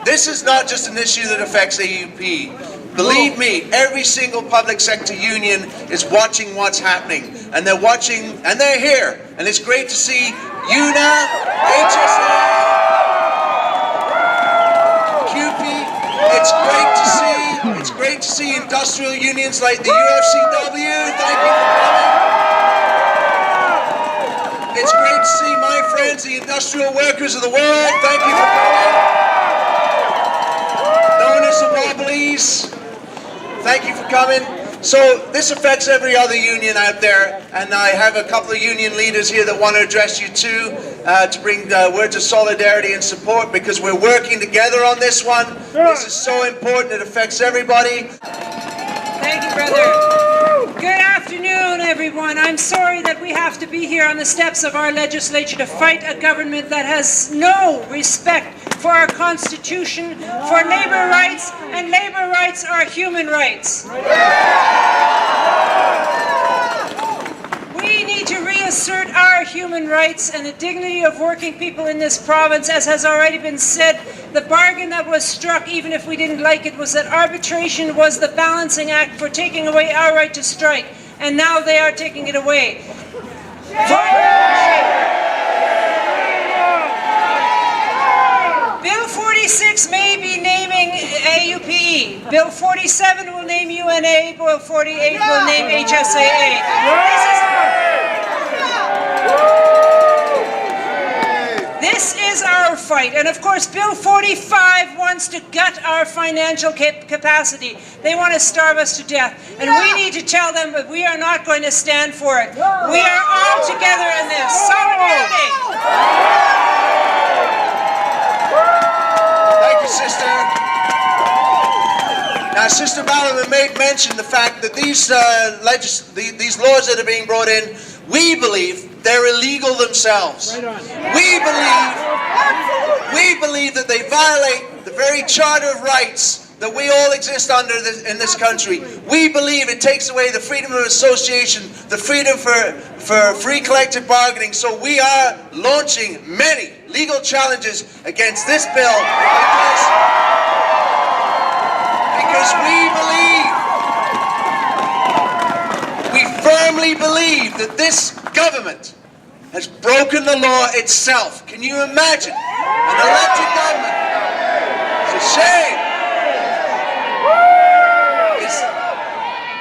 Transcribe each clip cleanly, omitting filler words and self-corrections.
This is not just an issue that affects AUP. Believe me, every single public sector union is watching what's happening, and they're watching, and they're here, and it's great to see UNA, HSA, CUPE. It's great to see industrial unions like the UFCW. Thank you for coming. It's great to see my friends, the industrial workers of the world. Thank you for coming. Known as the Wobblies. Thank you for coming. So this affects every other union out there, and I have a couple of union leaders here that want to address you too, to bring words of solidarity and support, because we're working together on this one. This is so important. It affects everybody. Thank you, brother. Good afternoon, everyone. I'm sorry that we have to be here on the steps of our legislature to fight a government that has no respect for our Constitution, for labor rights, and labor rights are human rights. We need to reassert our human rights and the dignity of working people in this province. As has already been said, the bargain that was struck, even if we didn't like it, was that arbitration was the balancing act for taking away our right to strike, and now they are taking it away. Bill 46 may be naming AUPE. Bill 47 will name UNA. Bill 48 will name HSAA. This is our fight. And of course, Bill 45 wants to gut our financial capacity. They want to starve us to death. And we need to tell them that we are not going to stand for it. We are all together in this. Solidarity! Thank you, Sister. Now, Sister Balliman made mention the fact that these laws that are being brought in, we believe they're illegal themselves. We believe that they violate the very Charter of Rights that we all exist under in this country. We believe it takes away the freedom of association, the freedom for free collective bargaining. So we are launching many legal challenges against this bill because we firmly believe that this government has broken the law itself. Can you imagine? An elected government. It's a shame.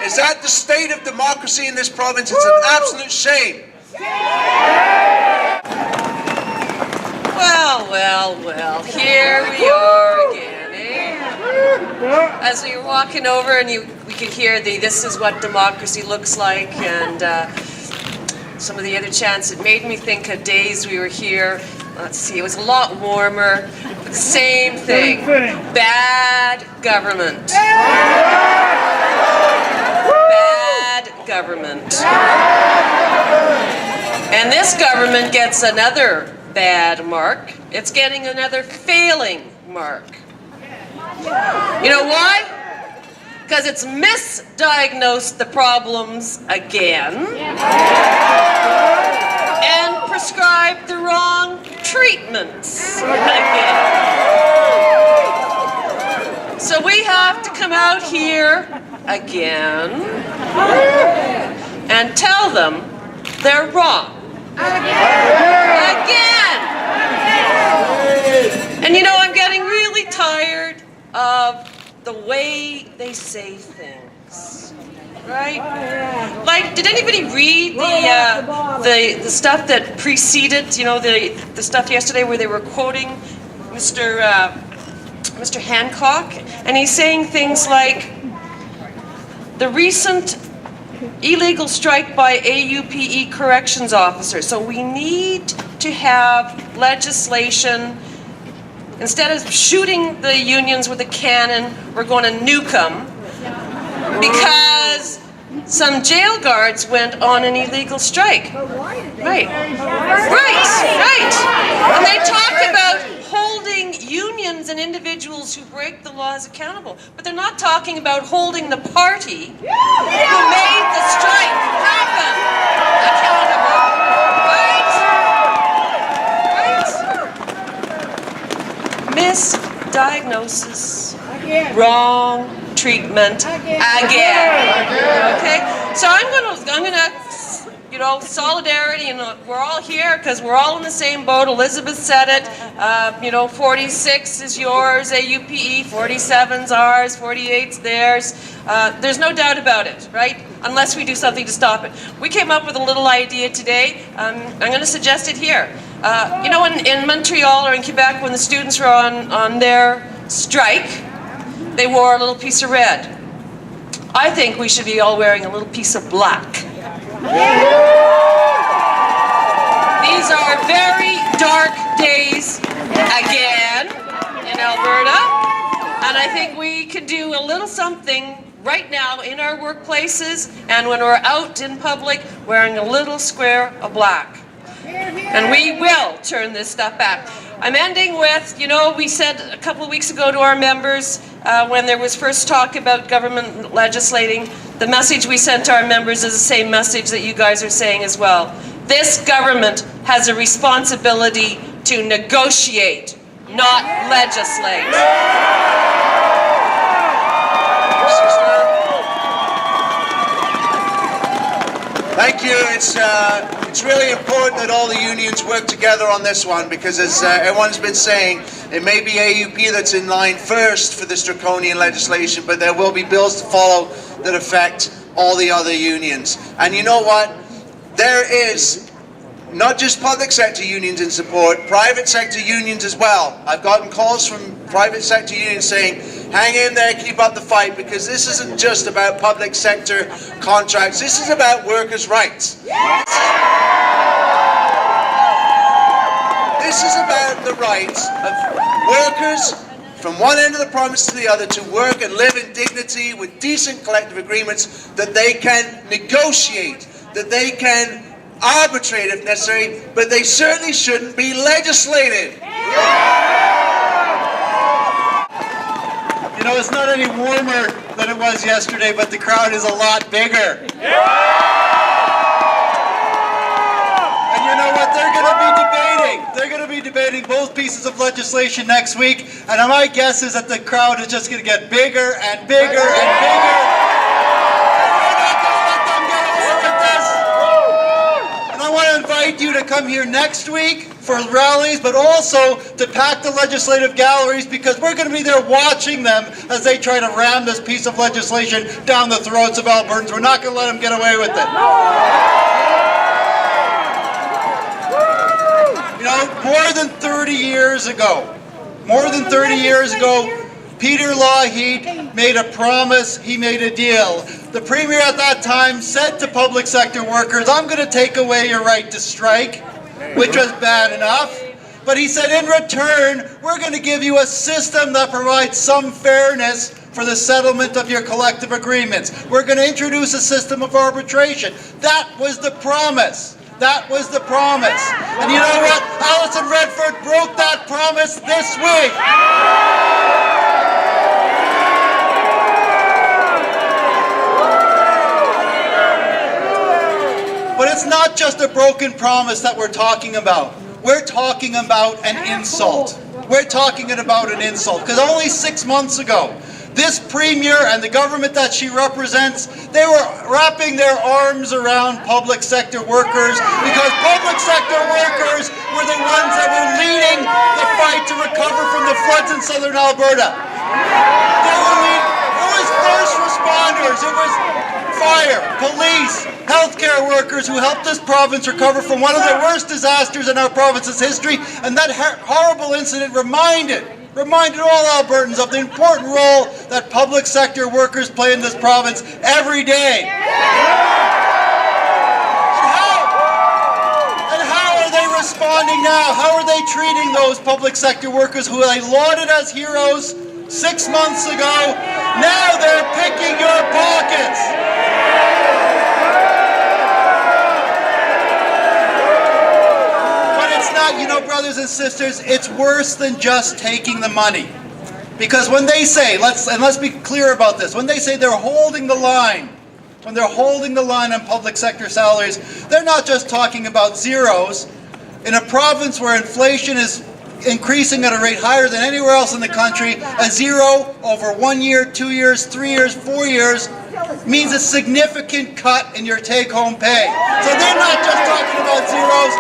Is that the state of democracy in this province? It's an absolute shame. Well, here we are again, eh? As we were walking over and we could hear this is what democracy looks like, and some of the other chants, it made me think of days we were here. Let's see, it was a lot warmer, but same thing. Bad government. Bad government. And this government gets another bad mark. It's getting another failing mark. You know why? Because it's misdiagnosed the problems again and prescribed the wrong treatments again. So we have to come out here again and tell them they're wrong. Again! And you know, I'm getting really tired of the way they say things, right? Like, did anybody read the stuff that preceded, you know, the stuff yesterday where they were quoting Mr. Hancock, and he's saying things like, the recent illegal strike by AUPE corrections officers. So we need to have legislation. Instead of shooting the unions with a cannon, we're going to nuke them because some jail guards went on an illegal strike. Right. And they talk about holding unions and individuals who break the laws accountable, but they're not talking about holding the party who made the strike happen accountable. Right? Miss diagnosis, wrong treatment again. Okay, so I'm gonna, you know, solidarity, and we're all here because we're all in the same boat. Elizabeth said it. You know, 46 is yours, AUPE, 47's ours, 48's theirs. There's no doubt about it, right? Unless we do something to stop it. We came up with a little idea today. I'm going to suggest it here. You know, in Montreal or in Quebec, when the students were on their strike, they wore a little piece of red. I think we should be all wearing a little piece of black. These are very dark days again in Alberta, and I think we can do a little something right now in our workplaces and when we're out in public wearing a little square of black. And we will turn this stuff back. I'm ending with, you know, we said a couple of weeks ago to our members when there was first talk about government legislating, the message we sent to our members is the same message that you guys are saying as well. This government has a responsibility to negotiate, not legislate. Thank you. It's really important that all the unions work together on this one because, as everyone's been saying, it may be AUPE that's in line first for this draconian legislation, but there will be bills to follow that affect all the other unions. And you know what? There is not just public sector unions in support, private sector unions as well. I've gotten calls from private sector unions saying, hang in there, keep up the fight, because this isn't just about public sector contracts, this is about workers' rights. This is about the rights of workers from one end of the province to the other to work and live in dignity with decent collective agreements that they can negotiate, that they can arbitrate if necessary, but they certainly shouldn't be legislated. You know, it's not any warmer than it was yesterday, but the crowd is a lot bigger. And you know what? They're going to be debating. They're going to be debating both pieces of legislation next week, and my guess is that the crowd is just going to get bigger and bigger and bigger. I want to invite you to come here next week for rallies, but also to pack the legislative galleries because we're going to be there watching them as they try to ram this piece of legislation down the throats of Albertans. We're not going to let them get away with it. You know, more than 30 years ago, Peter Lougheed made a promise, he made a deal. The Premier at that time said to public sector workers, I'm going to take away your right to strike, which was bad enough. But he said, in return, we're going to give you a system that provides some fairness for the settlement of your collective agreements. We're going to introduce a system of arbitration. That was the promise. That was the promise. And you know what? Alison Redford broke that promise this week. But it's not just a broken promise that we're talking about. We're talking about an insult. We're talking about an insult. Because only 6 months ago, this Premier and the government that she represents, they were wrapping their arms around public sector workers because public sector workers were the ones that were leading the fight to recover from the floods in southern Alberta. It was first responders, it was fire, police, healthcare workers who helped this province recover from one of the worst disasters in our province's history, and that horrible incident reminded all Albertans of the important role that public sector workers play in this province every day. And how are they responding now? How are they treating those public sector workers who they lauded as heroes 6 months ago? Now they're picking your pockets. You know, brothers and sisters, it's worse than just taking the money. Because when they say, let's be clear about this, when they say they're holding the line, when they're holding the line on public sector salaries, they're not just talking about zeros. In a province where inflation is increasing at a rate higher than anywhere else in the country. A zero over 1 year, 2 years, 3 years, 4 years means a significant cut in your take-home pay. So they're not just talking about zeros.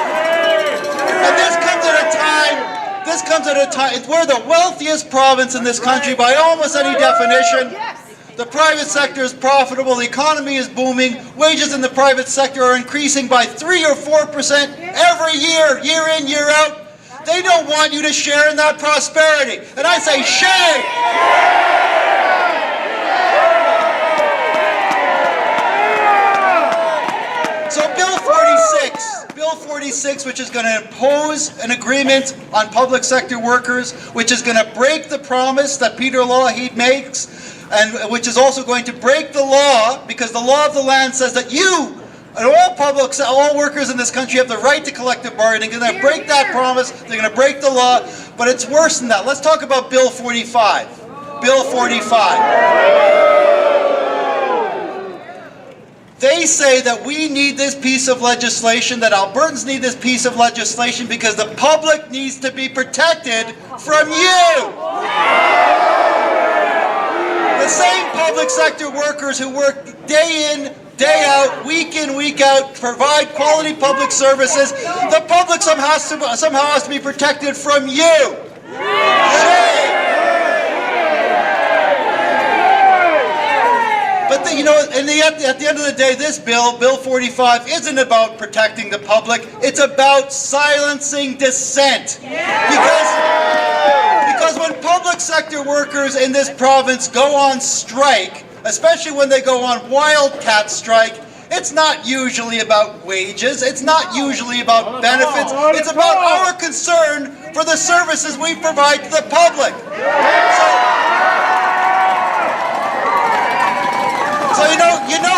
And this comes at a time, we're the wealthiest province in this country by almost any definition. The private sector is profitable, the economy is booming, wages in the private sector are increasing by 3 or 4% every year, year in, year out. They don't want you to share in that prosperity. And I say, shame! So Bill 46, which is going to impose an agreement on public sector workers, which is going to break the promise that Peter Lougheed makes, and which is also going to break the law, because the law of the land says that you and all workers in this country have the right to collective bargaining. They're going to break that promise. They're going to break the law. But it's worse than that. Let's talk about Bill 45. Bill 45. They say that we need this piece of legislation, that Albertans need this piece of legislation because the public needs to be protected from you. The same public sector workers who work day in, day out, week in, week out, provide quality public services. The public somehow has to be protected from you. Shame. But at the end of the day, this bill, Bill 45, isn't about protecting the public. It's about silencing dissent. Because when public sector workers in this province go on strike, especially when they go on wildcat strike, it's not usually about wages, it's not usually about benefits, it's about our concern for the services we provide to the public. So you know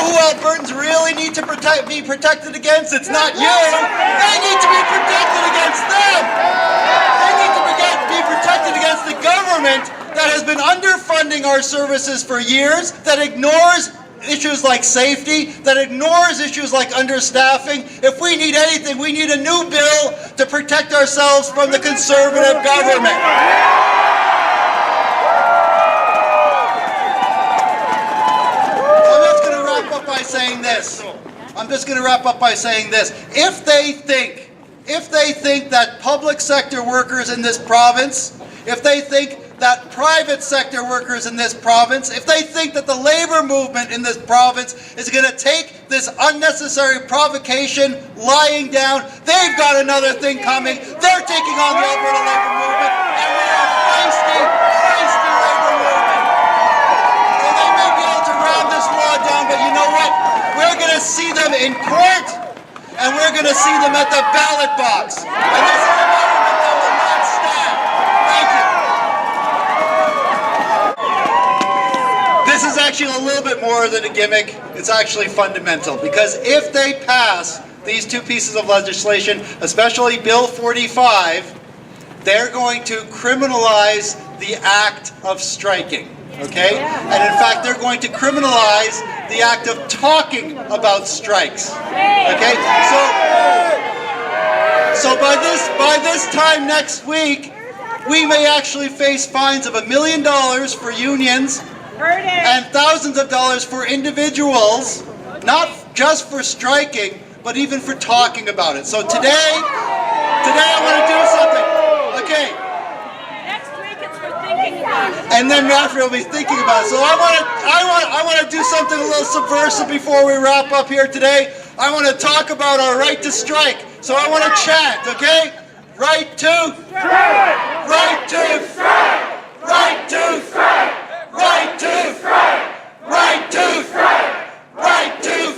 who Albertans really need to be protected against? It's not you. They need to be protected against them. They need to be protected against the government that has been underfunding our services for years, that ignores issues like safety, that ignores issues like understaffing. If we need anything, we need a new bill to protect ourselves from the Conservative government. I'm just going to wrap up by saying this. If they think that public sector workers in this province, if they think that private sector workers in this province, if they think that the labor movement in this province is going to take this unnecessary provocation lying down, they've got another thing coming. They're taking on the Alberta labor movement, and we are feisty labor movement. So they may be able to ram this law down, but you know what? We're going to see them in court, and we're going to see them at the ballot box. And this is a government that will not stand. Thank you. This is actually a little bit more than a gimmick. It's actually fundamental, because if they pass these two pieces of legislation, especially Bill 45, they're going to criminalize the act of striking. Okay? And in fact, they're going to criminalize the act of talking about strikes. Okay? So by this time next week, we may actually face fines of $1 million for unions and thousands of dollars for individuals, not just for striking, but even for talking about it. So today I want to do something. Okay. And then Rafi will be thinking about it. So I want to do something a little subversive before we wrap up here today. I want to talk about our right to strike. So I want to chant, okay? Right to strike. Right to strike. Right to strike. Right to strike. Right to strike. Right to